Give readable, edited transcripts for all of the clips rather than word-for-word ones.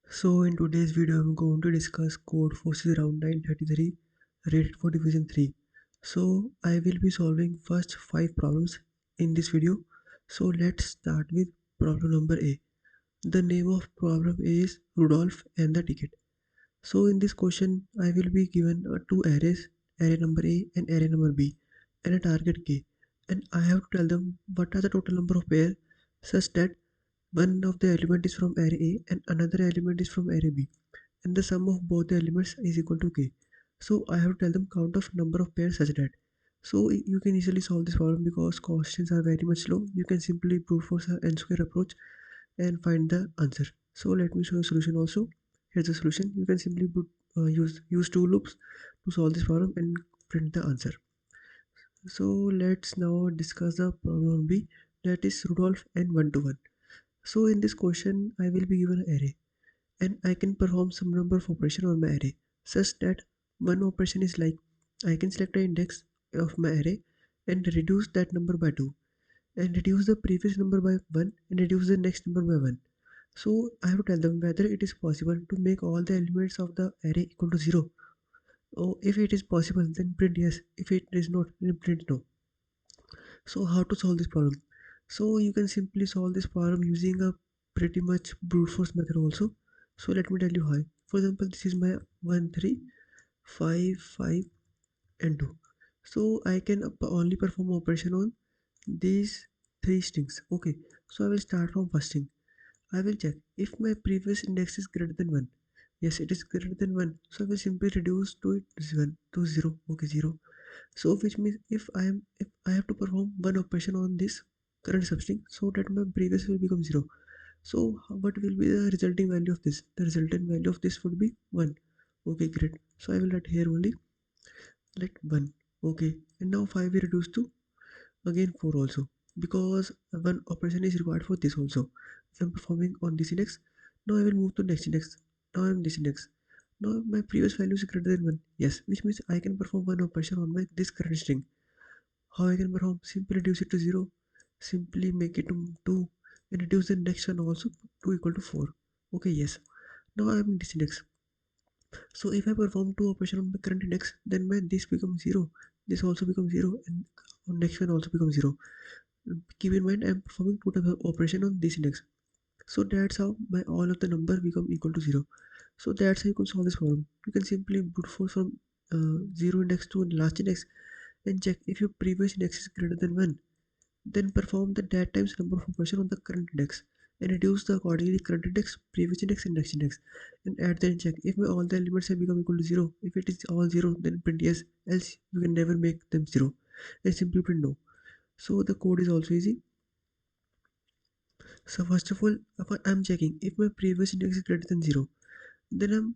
So in today's video, I'm going to discuss Codeforces round 933 rated for division 3. So I will be solving first 5 problems in this video. So let's start with problem number A. The name of problem A is Rudolf and the ticket. So in this question, I will be given two arrays, array number A and array number B, and a target K. And I have to tell them what are the total number of pairs such that one of the element is from array A and another element is from array B, and the sum of both the elements is equal to k. So I have to tell them count of number of pairs such that. So you can easily solve this problem because questions are very much low. You can simply brute force a n square approach and find the answer. So let me show a solution also. Here's the solution. You can simply use two loops to solve this problem and print the answer. So let's now discuss the problem B, that is Rudolph and 1 to 1. So in this question, I will be given an array and I can perform some number of operation on my array such that one operation is like I can select the index of my array and reduce that number by 2 and reduce the previous number by 1 and reduce the next number by 1. So I have to tell them whether it is possible to make all the elements of the array equal to 0. Oh, if it is possible, then print yes. If it is not, then print no. So how to solve this problem? So you can simply solve this problem using a pretty much brute force method also. So let me tell you how. For example, this is my 1 3 5 5 and 2. So I can only perform operation on these three strings. Okay, so I will start from first string. I will check if my previous index is greater than 1. Yes, it is greater than 1. So I will simply reduce to it 1 to 0. Okay, 0. So which means if I have to perform one operation on this current substring so that my previous will become 0. So what will be the resulting value of this? The resultant value of this would be 1. Okay, great. So I will write here only let 1. Okay, and now 5 we reduce to again 4 also because one operation is required for this also. If I'm performing on this index, now I will move to next index. Now I'm this index. Now my previous value is greater than 1. Yes, which means I can perform one operation on my this current string. How I can perform? Simply reduce it to 0. Simply make it to 2 and reduce the next one also to equal to 4. Okay, yes. Now I am in this index. So if I perform two operation on my current index, then my this becomes 0. This also becomes 0 and next one also becomes 0. Keep in mind I am performing two types of operation on this index. So that's how my all of the number become equal to 0. So that's how you can solve this problem. You can simply brute force from 0 index to last index and check if your previous index is greater than 1. Then perform the that times number of operation on the current index and reduce the accordingly current index, previous index, and next index. And add then check if my all the elements have become equal to 0. If it is all 0, then print yes, else you can never make them 0. And simply print no. So the code is also easy. So first of all, I'm checking if my previous index is greater than 0. Then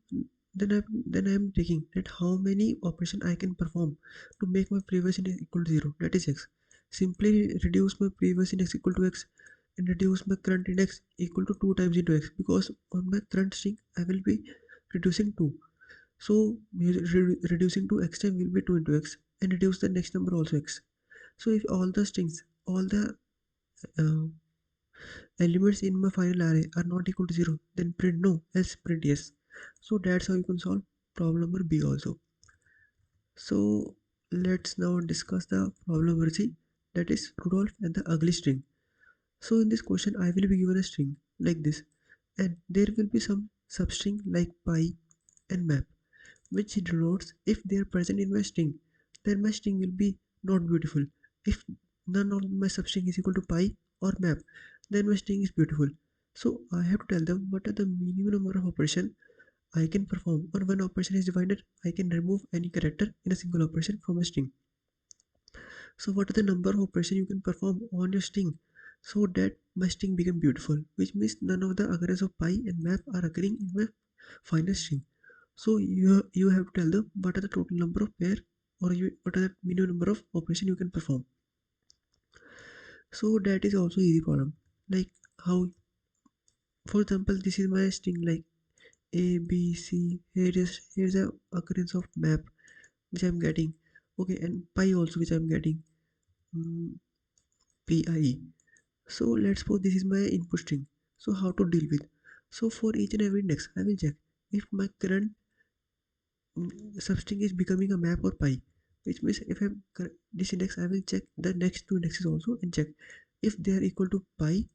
I'm taking that how many operation I can perform to make my previous index equal to 0, that is x. Simply reduce my previous index equal to x and reduce my current index equal to 2 times into x because on my current string I will be reducing 2. So reducing to x time will be 2 into x and reduce the next number also x. So if all the strings, all the uh, elements in my final array are not equal to 0, then print no, else print yes. So that's how you can solve problem number B also. So let's now discuss the problem number C, that is Rudolph and the ugly string. So in this question I will be given a string like this and there will be some substring like pi and map which denotes if they are present in my string, then my string will be not beautiful. If none of my substring is equal to pi or map, then my string is beautiful. So I have to tell them what are the minimum number of operation I can perform. Or when operation is divided, I can remove any character in a single operation from a string. So what are the number of operation you can perform on your string so that my string become beautiful, which means none of the occurrence of pi and map are occurring in my final string. So you have to tell them what are the total number of pair or what are the minimum number of operation you can perform. So that is also easy problem. Like how, for example, this is my string like A B C. Here's a occurrence of map which I'm getting. Okay, and pi also which I'm getting. mm, PIE. So let's suppose this is my input string. So how to deal with? So for each and every index I will check if my current substring is becoming a map or pi, which means if this index I will check the next two indexes also and check if they are equal to pi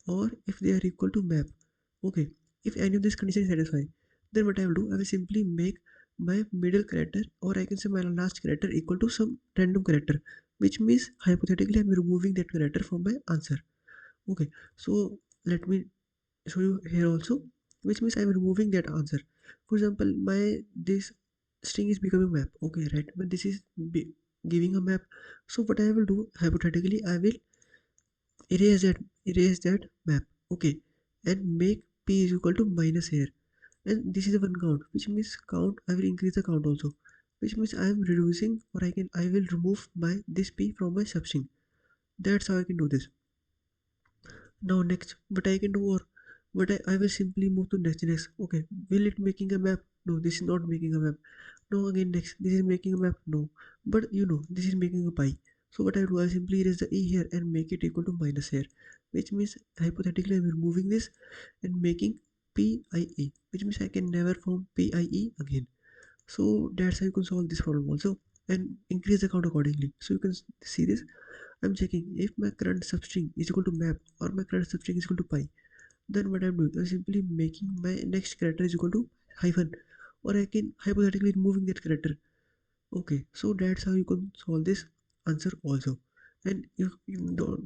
or if they are equal to map. Okay, if any of this condition is satisfied, then what I will do, I will simply make my middle character, or I can say my last character, equal to some random character, which means hypothetically I'm removing that character from my answer. Okay, so let me show you here also, which means I'm removing that answer. For example, my this string is becoming map. Okay, right, but this is giving a map. So what I will do, hypothetically I will erase that map. Okay, and make p is equal to minus here, and this is the one count, which means count I will increase the count also, which means I am reducing, or I will remove my this p from my substring. That's how I can do this. Now next, what I can do, or I will simply move to next. Okay, will it making a map? No, this is not making a map. No, again next, this is making a map. No, but this is making a pi. So what I do, I simply erase the e here and make it equal to minus here, which means hypothetically I'm removing this and making PIE, which means I can never form PIE again. So that's how you can solve this problem also and increase the count accordingly. So you can see this. I'm checking if my current substring is equal to map or my current substring is equal to pi. Then what I'm doing, I'm simply making my next character is equal to hyphen, or I can hypothetically removing that character. Okay, so that's how you can solve this answer also. And you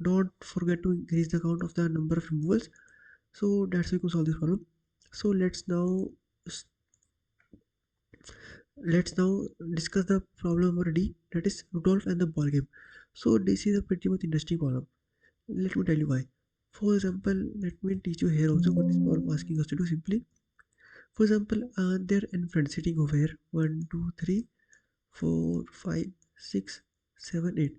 don't forget to increase the count of the number of removals. So that's how you can solve this problem. So let's now discuss the problem number D, that is Rudolf and the ball game. So this is a pretty much interesting problem. Let me tell you why. For example, let me teach you here also what this problem asking us to do simply. For example, there are friends sitting over here. 1, 2, 3, 4, 5, 6, 7, 8.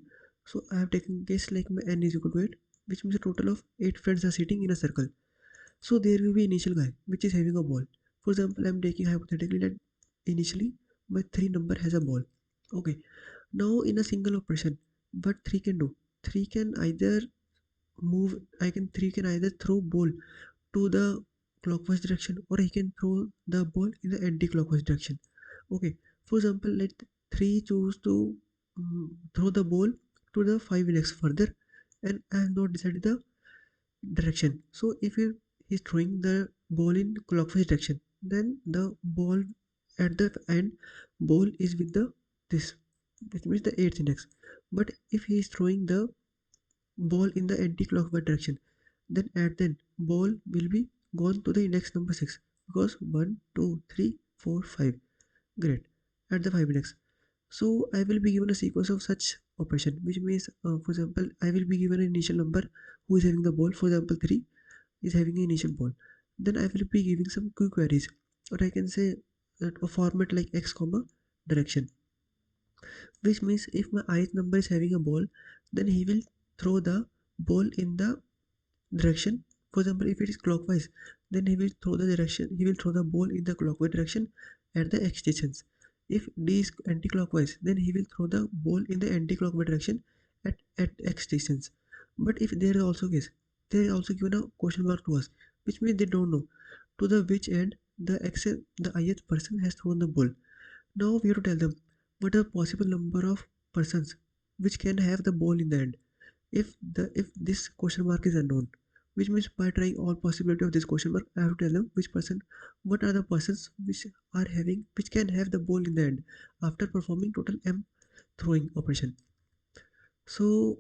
So I have taken case like my n is equal to 8, which means a total of 8 friends are sitting in a circle. So there will be initial guy which is having a ball. For example, I am taking hypothetically that initially my 3 number has a ball. Okay. Now in a single operation, what 3 can do? 3 can either move. 3 can either throw ball to the clockwise direction, or he can throw the ball in the anti-clockwise direction. Okay. For example, let 3 choose to throw the ball to the 5 next further, and I have not decided the direction. So if he is throwing the ball in clockwise direction, then the ball at the end ball is with the this, which means the eighth index. But if he is throwing the ball in the anti-clockwise direction, then at then ball will be gone to the index number 6, because 1, 2, 3, 4, 5. Great. At the 5 index. So I will be given a sequence of such operation, which means, for example, I will be given an initial number who is having the ball. For example, 3 is having an initial ball. Then I will be giving some quick queries, or I can say a format like x comma direction, which means if my ith number is having a ball, then he will throw the ball in the direction. For example, if it is clockwise, then he will throw the ball in the clockwise direction at the x distance. If d is anti-clockwise, then he will throw the ball in the anti-clockwise direction at x distance. But if there is also case, they are also given a question mark to us, which means they don't know to the which end the ith person has thrown the ball. Now we have to tell them what are possible number of persons which can have the ball in the end. If this question mark is unknown, which means by trying all possibility of this question mark, I have to tell them what are the persons which can have the ball in the end after performing total m throwing operation. So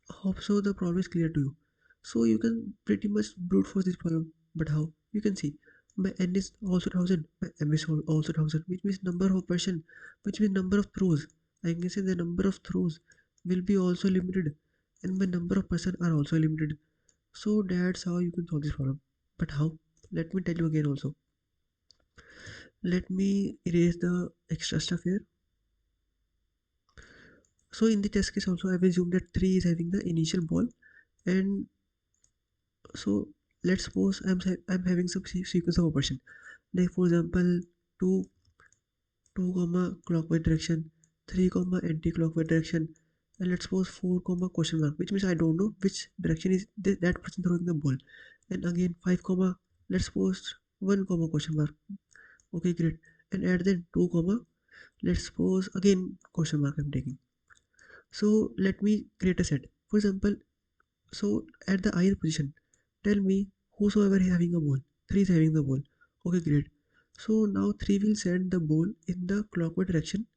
hope so the problem is clear to you. So you can pretty much brute force this problem. But how? You can see my n is also 1000, my m is also 1000, which means number of person, which means number of throws. I can say the number of throws will be also limited, and my number of person are also limited. So that's how you can solve this problem. But how? Let me tell you again also. Let me erase the extra stuff here. So in the test case also, I will assume that 3 is having the initial ball, and so let's suppose I'm having some sequence of operation, like for example 2 2 comma clockwise direction, 3 comma anti-clockwise direction, and let's suppose 4 comma question mark, which means I don't know which direction is that person throwing the ball, and again 5 comma let's suppose 1 comma question mark. Okay, great. And add then 2 comma, let's suppose again question mark I'm taking. So let me create a set. For example, so at the ith position, tell me whosoever is having a ball. 3 is having the ball. Okay, great. So now 3 will send the ball in the clockwise direction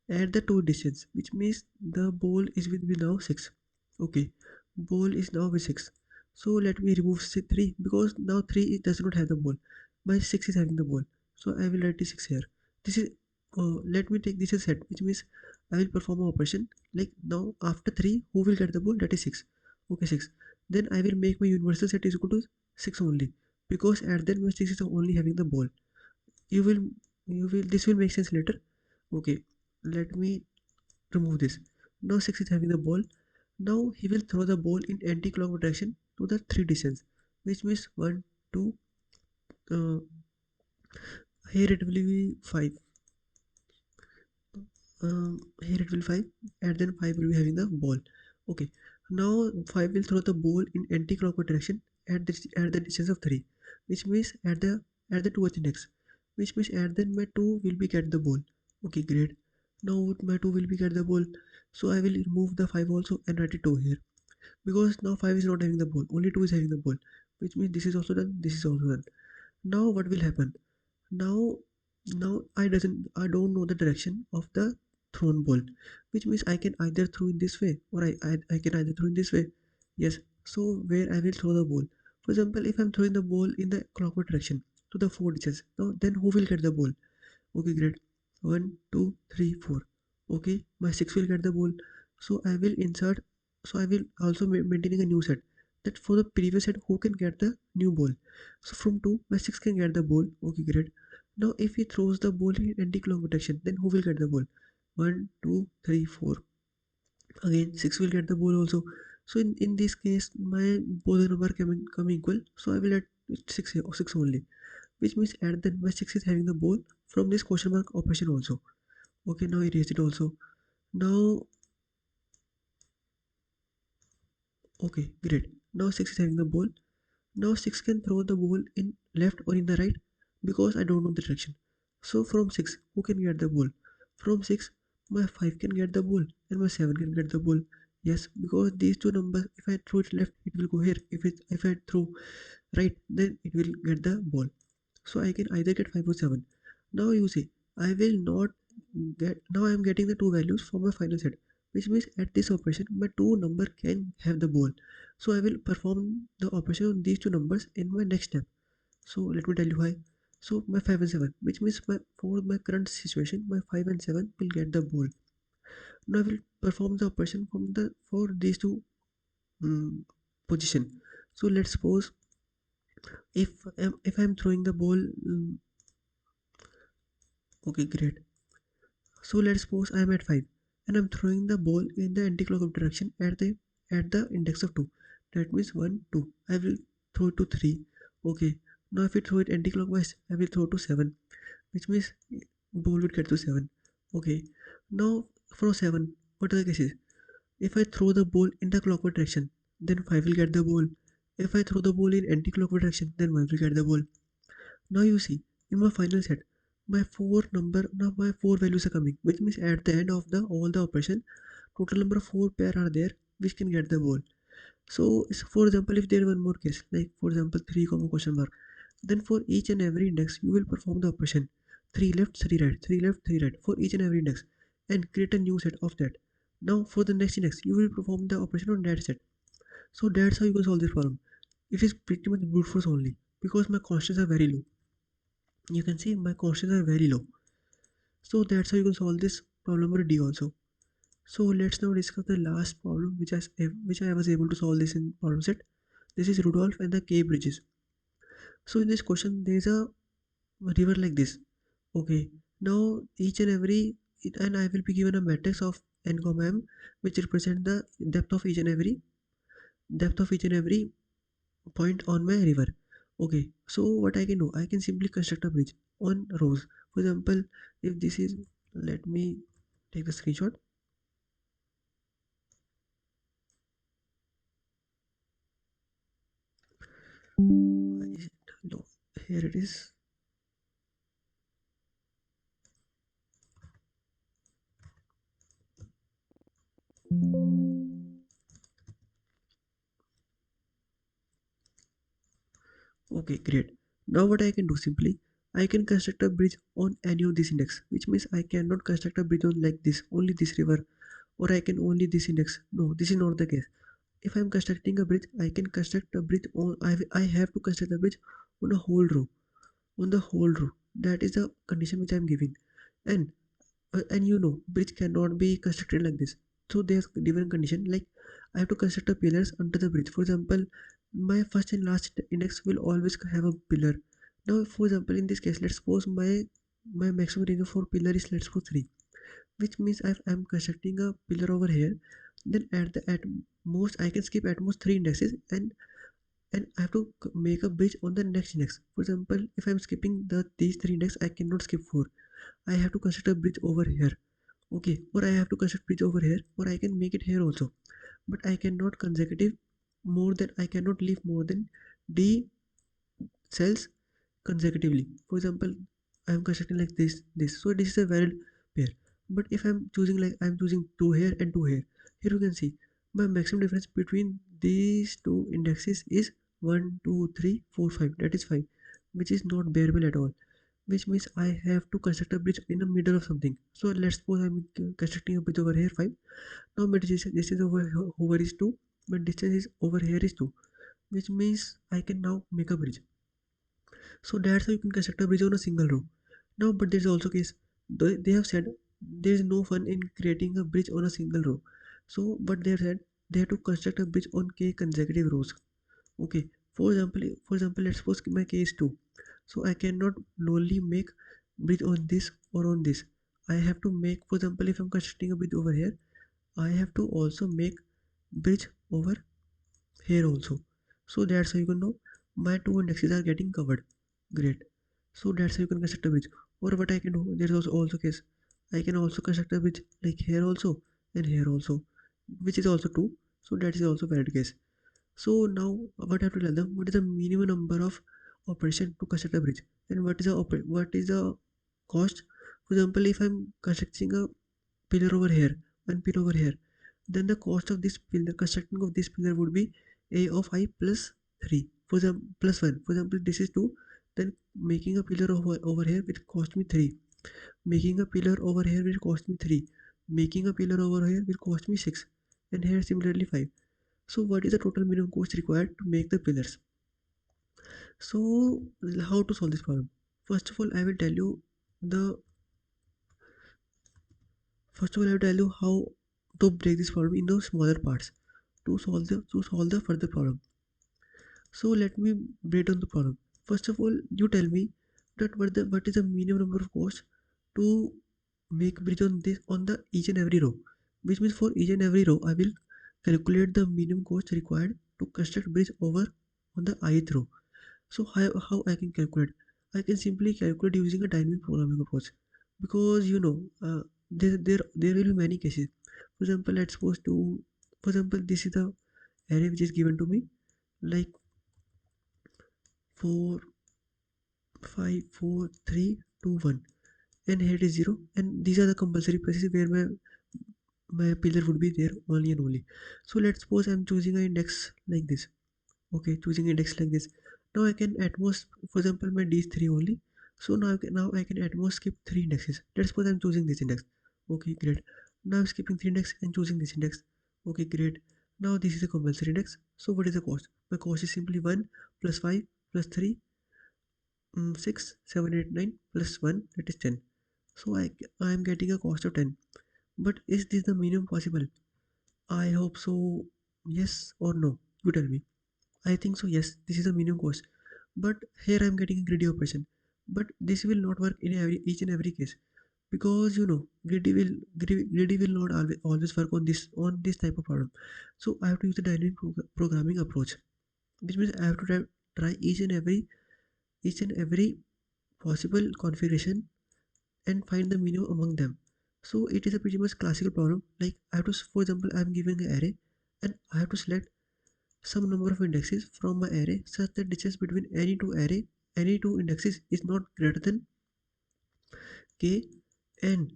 at the two distance, which means the ball is with me now 6. Okay, ball is now with 6. So let me remove 3 because now 3 does not have the ball. My 6 is having the ball. So I will write the 6 here. This is, let me take this as set, which means I will perform an operation like now after 3, who will get the ball? That is 6. Okay, 6. Then I will make my universal set is equal to 6 only because at that my 6 is only having the ball. You will, this will make sense later. Okay, let me remove this. Now 6 is having the ball. Now he will throw the ball in anti-clockwise direction to the 3 distance, which means 1, 2, uh, here it will be 5. Here it will 5, and then 5 will be having the ball. Okay, now 5 will throw the ball in anti-clockwise direction at the distance of 3, which means at the 2th index, which means at then my 2 will be get the ball. Okay, great. Now my 2 will be get the ball. So I will remove the 5 also and write it 2 here. Because now 5 is not having the ball, only 2 is having the ball, which means this is also done, this is also done. Now what will happen? Now, I don't know the direction of the thrown ball, which means I can either throw in this way or I can either throw in this way. Yes. So where I will throw the ball. For example, if I'm throwing the ball in the clockwise direction to the 4 digits, now then who will get the ball? Okay, great. 1, 2, 3, 4. Okay, my 6 will get the ball. So I will insert, so I will also maintaining a new set. That for the previous set, who can get the new ball? So from 2, my 6 can get the ball. Okay, great. Now if he throws the ball in anti-clockwise direction, then who will get the ball? 1, 2, 3, 4. Again, 6 will get the ball also. So in this case, my both number come equal. So I will add 6 here, 6 only, which means at then my 6 is having the ball from this question mark operation also. Okay, now erase it also. Now, okay, great. Now 6 is having the ball. Now 6 can throw the ball in left or in the right because I don't know the direction. So from 6, who can get the ball? From 6, my 5 can get the ball and my 7 can get the ball. Yes, because these two numbers, if I throw it left, it will go here. If I throw right, then it will get the ball. So I can either get 5 or 7. Now you see, I will not get, now I am getting the two values for my final set, which means at this operation my two number can have the ball. So I will perform the operation on these two numbers in my next step. So let me tell you why. So my 5 and 7, which means for my current situation, my 5 and 7 will get the ball. Now I will perform the operation from the for these two um, position. So let's suppose if I'm throwing the ball, okay, great. So let's suppose I am at 5 and I'm throwing the ball in the anti-clockwise direction at the index of 2. That means 1, 2. I will throw it to 3. Okay. Now if you throw it anti-clockwise, I will throw to 7, which means ball would get to 7. Okay. Now for 7, what are the cases? If I throw the ball in the clockwise direction, then 5 will get the ball. If I throw the ball in anti-clockwise direction, then 1 will get the ball. Now you see, in my final set, my four values are coming, which means at the end of the all the operation, total number of 4 pair are there which can get the ball. So for example, if there is one more case, like for example 3 comma question mark, then for each and every index you will perform the operation 3 left, 3 right, 3 left, 3 right for each and every index and create a new set of that. Now for the next index, you will perform the operation on that set. So that's how you can solve this problem. It is pretty much brute force only because my constants are very low. You can see my constants are very low. So that's how you can solve this problem number D also. So let's now discuss the last problem which I was able to solve this in problem set. This is Rudolf and the K bridges. So in this question there is a river like this. Okay. Now each and every and I will be given a matrix of n comma m which represent the depth of each and every point on my river. Okay. So what I can do, I can simply construct a bridge on rows. For example, if this is, let me take the screenshot. Why is it low? Here it is. Okay, great. Now what I can do simply, I can construct a bridge on any of this index, which means I cannot construct a bridge on like this, only this river, or I can only this index. No, this is not the case. If I am constructing a bridge, I can construct a bridge on, I have to construct a bridge on a whole row, on the whole row. That is the condition which I am giving. And bridge cannot be constructed like this. So there's different condition, like I have to construct a pillars under the bridge. For example, my first and last index will always have a pillar. Now for example, in this case, let's suppose my maximum range for pillar is, let's suppose, 3, which means if I'm constructing a pillar over here, then at most I can skip at most 3 indexes, and I have to make a bridge on the next index. For example, if I'm skipping these 3 index, I cannot skip 4. I have to construct a bridge over here. Okay, or I have to construct bridge over here, or I can make it here also. But I cannot consecutive more than, I cannot leave more than D cells consecutively. For example, I am constructing like this. So this is a valid pair. But if I'm choosing, like I'm choosing 2 here and 2 here, here you can see my maximum difference between these two indexes is 1, 2, 3, 4, 5. That is 5, which is not bearable at all. Which means I have to construct a bridge in the middle of something. So let's suppose I'm constructing a bridge over here 5. Now my distance over is 2. My distance is over here is 2, which means I can now make a bridge. So that's how you can construct a bridge on a single row. Now, but there's also case, they have said there is no fun in creating a bridge on a single row. So what they have said, they have to construct a bridge on k consecutive rows. Okay. For example, let's suppose my k is 2. So I cannot only make bridge on this or on this. I have to make, for example, if I'm constructing a bridge over here, I have to also make bridge over here also. So that's how you can know my two indexes are getting covered. Great. So that's how you can construct a bridge. Or what I can do, there's also case, I can also construct a bridge like here also and here also, which is also 2. So that is also valid case. So now what I have to tell them, what is the minimum number of operation to construct a bridge, and what is the cost. For example, if I'm constructing a pillar over here, one pillar over here, then the cost of this pillar, constructing of this pillar, would be a of I plus 3. For example, plus 1. For example, this is 2. Then making a pillar over here will cost me 3. Making a pillar over here will cost me 3. Making a pillar over here will cost me 6. And here similarly 5. So what is the total minimum cost required to make the pillars? So how to solve this problem? First of all, I will tell you the first of all I will tell you how to break this problem into smaller parts to solve the further problem. So let me break down the problem. First of all, you tell me that what is the minimum number of costs to make bridge on this on the each and every row. Which means for each and every row, I will calculate the minimum cost required to construct bridge over on the ith row. So how I can calculate? I can simply calculate using a dynamic programming approach, because there will be many cases. For example, let's suppose to for example, this is the array which is given to me, like 4, 5, 4, 3, 2, 1, and here it is 0, and these are the compulsory places where my pillar would be there only and only. So let's suppose I'm choosing an index like this. Okay, choosing index like this. Now I can at most, for example, my d is 3 only. So now I can at most skip 3 indexes. Let's suppose I'm choosing this index. Okay, great. Now I'm skipping 3 index and choosing this index. Okay, great. Now this is a compulsory index. So what is the cost? My cost is simply 1 plus 5 plus 3, 6, 7, 8, 9 plus 1, that is 10. So I am getting a cost of 10. But is this the minimum possible? I hope so. Yes or no? You tell me. I think so, yes, this is a minimum cost. But here I am getting a greedy operation. But this will not work in each and every case, because greedy will not always work on this type of problem. So I have to use the dynamic programming approach, which means I have to try each and every possible configuration and find the minimum among them. So it is a pretty much classical problem. Like I have to, for example, I am giving an array, and I have to select some number of indexes from my array such that distance between any two array any two indexes is not greater than k, and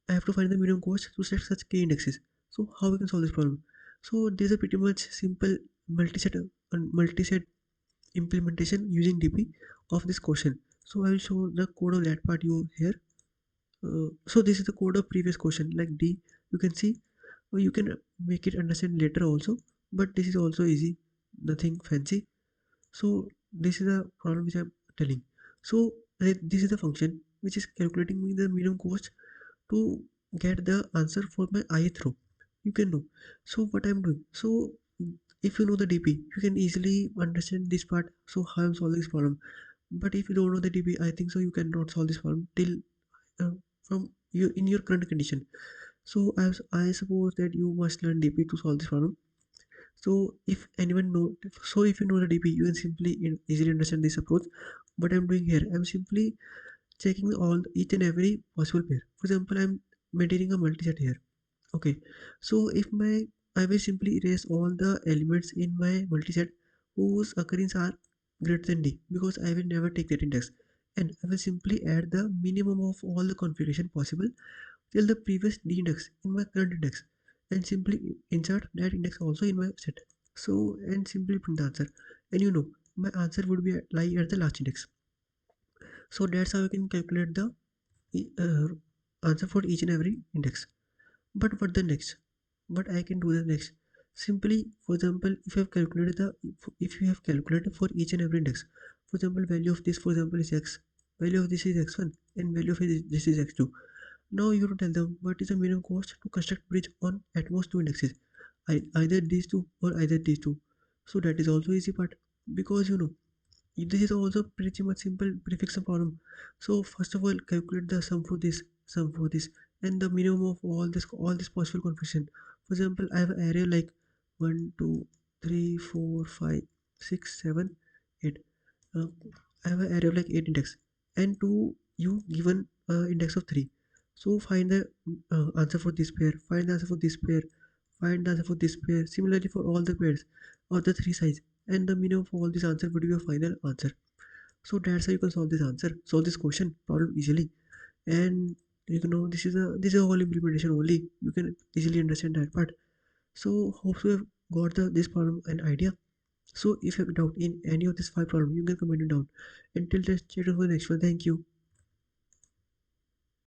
I have to find the minimum cost to set such k indexes. So how we can solve this problem? So there's a pretty much simple multi-set multi-set implementation using DP of this question. So I will show the code of that part you here. So this is the code of previous question like D. You can see, or you can make it understand later also, but this is also easy, nothing fancy. So this is the problem which I'm telling. So this is the function which is calculating me the minimum cost to get the answer for my ith row. You can know. So what I'm doing. So if you know the DP, you can easily understand this part. So how I'm solving this problem. But if you don't know the DP, I think so you cannot solve this problem till uh, from you in your current condition. So as I suppose that you must learn DP to solve this problem. So if anyone know, so if you know the DP, you can simply easily understand this approach. What I'm doing here, I'm simply checking all each and every possible pair. For example, I'm maintaining a multi-set here. Okay, so if my I will simply erase all the elements in my multi-set whose occurrence are greater than D because I will never take that index, and I will simply add the minimum of all the configuration possible till the previous D index in my current index, and simply insert that index also in my set. So and simply print the answer, and you know my answer would be lie at the last index. So that's how you can calculate the answer for each and every index. But what the next? What I can do the next? Simply, for example, if you have calculated for each and every index, for example, value of this, for example, is x, value of this is x1, and value of this is x2. Now you have to tell them what is the minimum cost to construct bridge on at most two indexes, either these two or either these two. So that is also easy part because you know this is also pretty much simple prefix problem. So first of all, calculate the sum for this, and the minimum of all this possible configuration. For example, I have an array like 1, 2, 3, 4, 5, 6, 7, 8. Uh, I have an array of like 8 index, and to you given index of 3. So find the answer for this pair. Find the answer for this pair. Find the answer for this pair. Similarly for all the pairs of the three sides, and the minimum for all this answer would be a final answer. So that's how you can solve this question problem easily. And you know this is a whole implementation only. You can easily understand that part. So hope you have got this problem an idea. So if you have doubt in any of these five problems, you can comment it down. Until then, check out for the next one. Thank you.